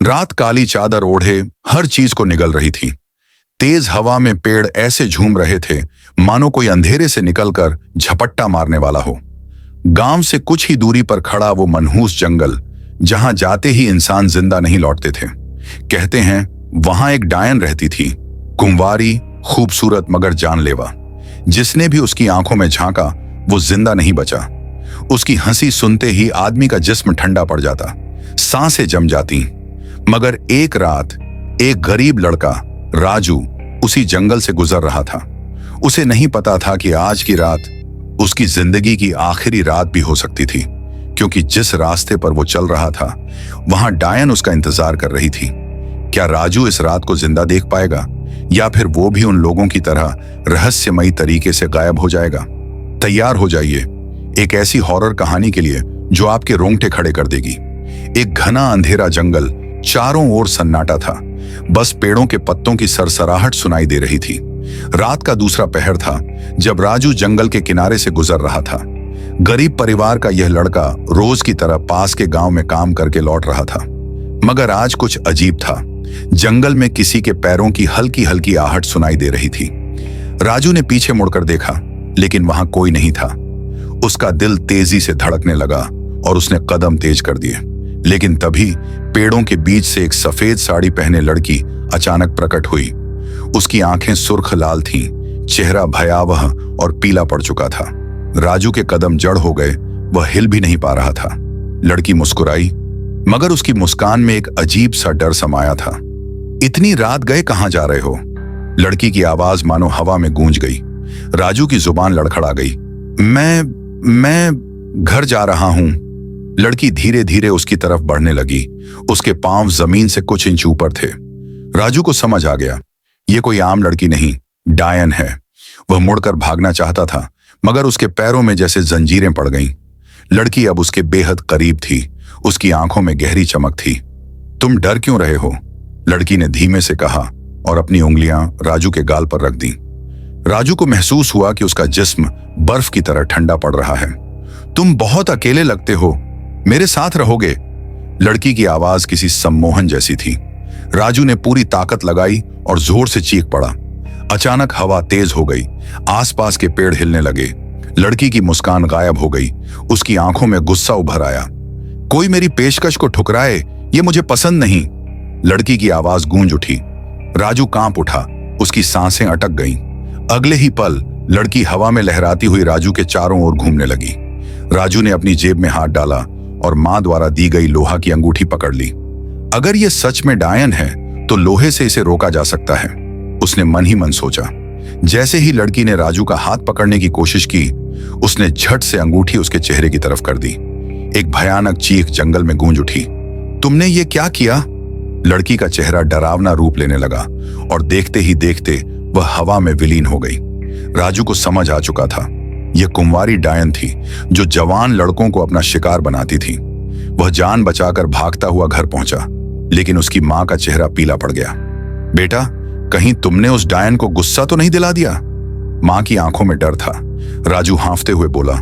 रात काली चादर ओढ़े हर चीज को निगल रही थी। तेज हवा में पेड़ ऐसे झूम रहे थे मानो कोई अंधेरे से निकलकर झपट्टा मारने वाला हो। गांव से कुछ ही दूरी पर खड़ा वो मनहूस जंगल, जहां जाते ही इंसान जिंदा नहीं लौटते थे। कहते हैं वहां एक डायन रहती थी, कुंवारी, खूबसूरत मगर जानलेवा। जिसने भी उसकी आंखों में झांका वो जिंदा नहीं बचा। उसकी हंसी सुनते ही आदमी का जिस्म ठंडा पड़ जाता, सांसें जम जाती। मगर एक रात एक गरीब लड़का राजू उसी जंगल से गुजर रहा था। उसे नहीं पता था कि आज की रात उसकी जिंदगी की आखिरी रात भी हो सकती थी, क्योंकि जिस रास्ते पर वो चल रहा था वहां डायन उसका इंतजार कर रही थी। क्या राजू इस रात को जिंदा देख पाएगा, या फिर वो भी उन लोगों की तरह रहस्यमयी तरीके से गायब हो जाएगा? तैयार हो जाइए एक ऐसी हॉरर कहानी के लिए जो आपके रोंगटे खड़े कर देगी। एक घना अंधेरा जंगल, चारों ओर सन्नाटा था, बस पेड़ों के पत्तों की सरसराहट सुनाई दे रही थी। रात का दूसरा पहर था जब राजू जंगल के किनारे से गुजर रहा था। गरीब परिवार का यह लड़का रोज की तरह पास के गांव में काम करके लौट रहा था, मगर आज कुछ अजीब था। जंगल में किसी के पैरों की हल्की हल्की आहट सुनाई दे रही थी। राजू ने पीछे मुड़कर देखा, लेकिन वहां कोई नहीं था। उसका दिल तेजी से धड़कने लगा और उसने कदम तेज कर दिए। लेकिन तभी पेड़ों के बीच से एक सफेद साड़ी पहने लड़की अचानक प्रकट हुई। उसकी आंखें सुर्ख लाल थीं, चेहरा भयावह और पीला पड़ चुका था। राजू के कदम जड़ हो गए, वह हिल भी नहीं पा रहा था। लड़की मुस्कुराई, मगर उसकी मुस्कान में एक अजीब सा डर समाया था। इतनी रात गए कहां जा रहे हो? लड़की की आवाज मानो हवा में गूंज गई। राजू की जुबान लड़खड़ा गई। मैं घर जा रहा हूं। लड़की धीरे धीरे उसकी तरफ बढ़ने लगी। उसके पांव जमीन से कुछ इंच ऊपर थे। राजू को समझ आ गया, यह कोई आम लड़की नहीं, डायन है। वह मुड़कर भागना चाहता था, मगर उसके पैरों में जैसे जंजीरें पड़ गईं। लड़की अब उसके बेहद करीब थी। उसकी आंखों में गहरी चमक थी। तुम डर क्यों रहे हो? लड़की ने धीमे से कहा और अपनी उंगलियां राजू के गाल पर रख दी। राजू को महसूस हुआ कि उसका जिस्म बर्फ की तरह ठंडा पड़ रहा है। तुम बहुत अकेले लगते हो, मेरे साथ रहोगे? लड़की की आवाज किसी सम्मोहन जैसी थी। राजू ने पूरी ताकत लगाई और जोर से चीख पड़ा। अचानक हवा तेज हो गई, आसपास के पेड़ हिलने लगे। लड़की की मुस्कान गायब हो गई। उसकी आंखों में गुस्सा उभर आया। कोई मेरी पेशकश को ठुकराए, ये मुझे पसंद नहीं। लड़की की आवाज गूंज उठी। राजू कांप उठा, उसकी सांसें अटक गईं। अगले ही पल लड़की हवा में लहराती हुई राजू के चारों ओर घूमने लगी। राजू ने अपनी जेब में हाथ डाला और मां द्वारा दी गई लोहा की अंगूठी पकड़ ली। अगर ये सच में डायन है तो लोहे से इसे रोका जा सकता है, उसने मन ही मन सोचा। जैसे ही लड़की ने राजू का हाथ पकड़ने की कोशिश की, उसने झट से अंगूठी उसके चेहरे की तरफ कर दी। एक भयानक चीख जंगल में गूंज उठी। तुमने ये क्या किया? लड़की का चेहरा डरावना रूप लेने लगा और देखते ही देखते वह हवा में विलीन हो गई। राजू को समझ आ चुका था, यह कुंवारी डायन थी जो जवान लड़कों को अपना शिकार बनाती थी। वह जान बचाकर भागता हुआ घर पहुंचा, लेकिन उसकी मां का चेहरा पीला पड़ गया। बेटा, कहीं तुमने उस डायन को गुस्सा तो नहीं दिला दिया? मां की आंखों में डर था। राजू हांफते हुए बोला,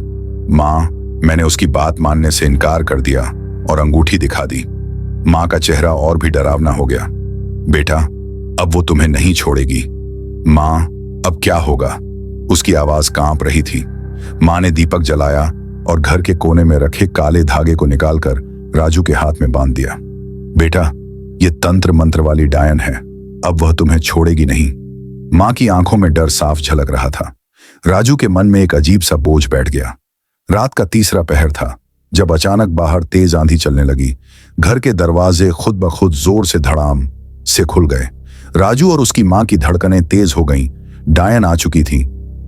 मां, मैंने उसकी बात मानने से इनकार कर दिया और अंगूठी दिखा दी। मां का चेहरा और भी डरावना हो गया। बेटा, अब वो तुम्हें नहीं छोड़ेगी। मां, अब क्या होगा? उसकी आवाज कांप रही थी। मां ने दीपक जलाया और घर के कोने में रखे काले धागे को निकालकर राजू के हाथ में बांध दिया। बेटा, ये तंत्र मंत्र वाली डायन है, अब वह तुम्हें छोड़ेगी नहीं। मां की आंखों में डर साफ झलक रहा था। राजू के मन में एक अजीब सा बोझ बैठ गया। रात का तीसरा पहर था जब अचानक बाहर तेज आंधी चलने लगी। घर के दरवाजे खुद ब खुद जोर से धड़ाम से खुल गए। राजू और उसकी मां की धड़कनें तेज हो गईं। डायन आ चुकी थी।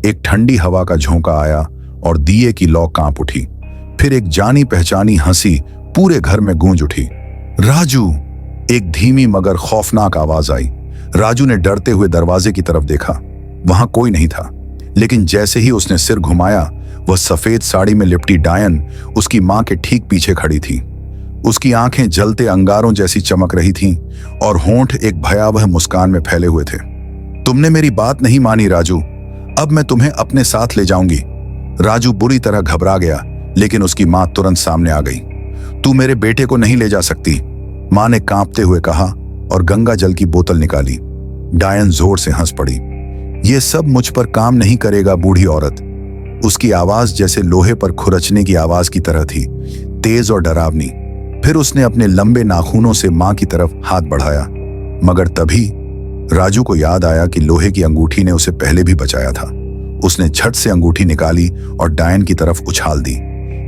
एक ठंडी हवा का झोंका आया और दिए की लौ कांप उठी। फिर एक जानी पहचानी हंसी पूरे घर में गूंज उठी। राजू! एक धीमी मगर खौफनाक आवाज आई। राजू ने डरते हुए दरवाजे की तरफ देखा। वहां कोई नहीं था, लेकिन जैसे ही उसने सिर घुमाया, वह सफेद साड़ी में लिपटी डायन उसकी मां के ठीक पीछे खड़ी थी। उसकी आंखें जलते अंगारों जैसी चमक रही थीं और होंठ एक भयावह मुस्कान में फैले हुए थे। तुमने मेरी बात नहीं मानी राजू, अब मैं तुम्हें अपने साथ ले जाऊंगी। राजू बुरी तरह घबरा गया, लेकिन उसकी मां तुरंत सामने आ गई। तू मेरे बेटे को नहीं ले जा सकती। मां ने कांपते हुए कहा और गंगा जल की बोतल निकाली। डायन जोर से हंस पड़ी। ये सब मुझ पर काम नहीं करेगा बूढ़ी औरत। उसकी आवाज जैसे लोहे पर खुरचने की आवाज की तरह थी, तेज और डरावनी। फिर उसने अपने लंबे नाखूनों से मां की तरफ हाथ बढ़ाया, मगर तभी राजू को याद आया कि लोहे की अंगूठी ने उसे पहले भी बचाया था। उसने झट से अंगूठी निकाली और डायन की तरफ उछाल दी।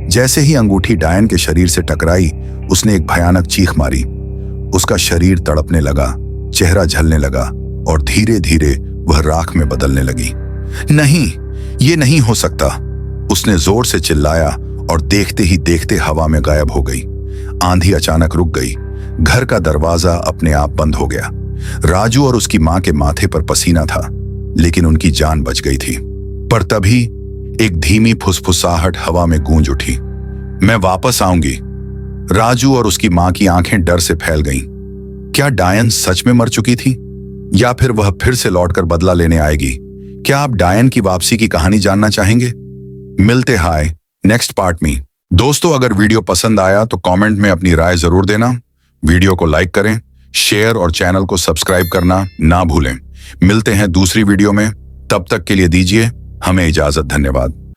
जैसे ही अंगूठी डायन के शरीर से टकराई, उसने एक भयानक चीख मारी। उसका शरीर तड़पने लगा, चेहरा झलने लगा और धीरे धीरे वह राख में बदलने लगी। नहीं, ये नहीं हो सकता, उसने जोर से चिल्लाया और देखते ही देखते हवा में गायब हो गई। आंधी अचानक रुक गई। घर का दरवाजा अपने आप बंद हो गया। राजू और उसकी मां के माथे पर पसीना था, लेकिन उनकी जान बच गई थी। पर तभी एक धीमी फुसफुसाहट हवा में गूंज उठी। मैं वापस आऊंगी। राजू और उसकी मां की आंखें डर से फैल गईं। क्या डायन सच में मर चुकी थी, या फिर वह फिर से लौटकर बदला लेने आएगी? क्या आप डायन की वापसी की कहानी जानना चाहेंगे? मिलते हैं नेक्स्ट पार्ट में। दोस्तों, अगर वीडियो पसंद आया तो कमेंट में अपनी राय जरूर देना। वीडियो को लाइक करें, शेयर और चैनल को सब्सक्राइब करना ना भूलें। मिलते हैं दूसरी वीडियो में। तब तक के लिए दीजिए हमें इजाजत। धन्यवाद।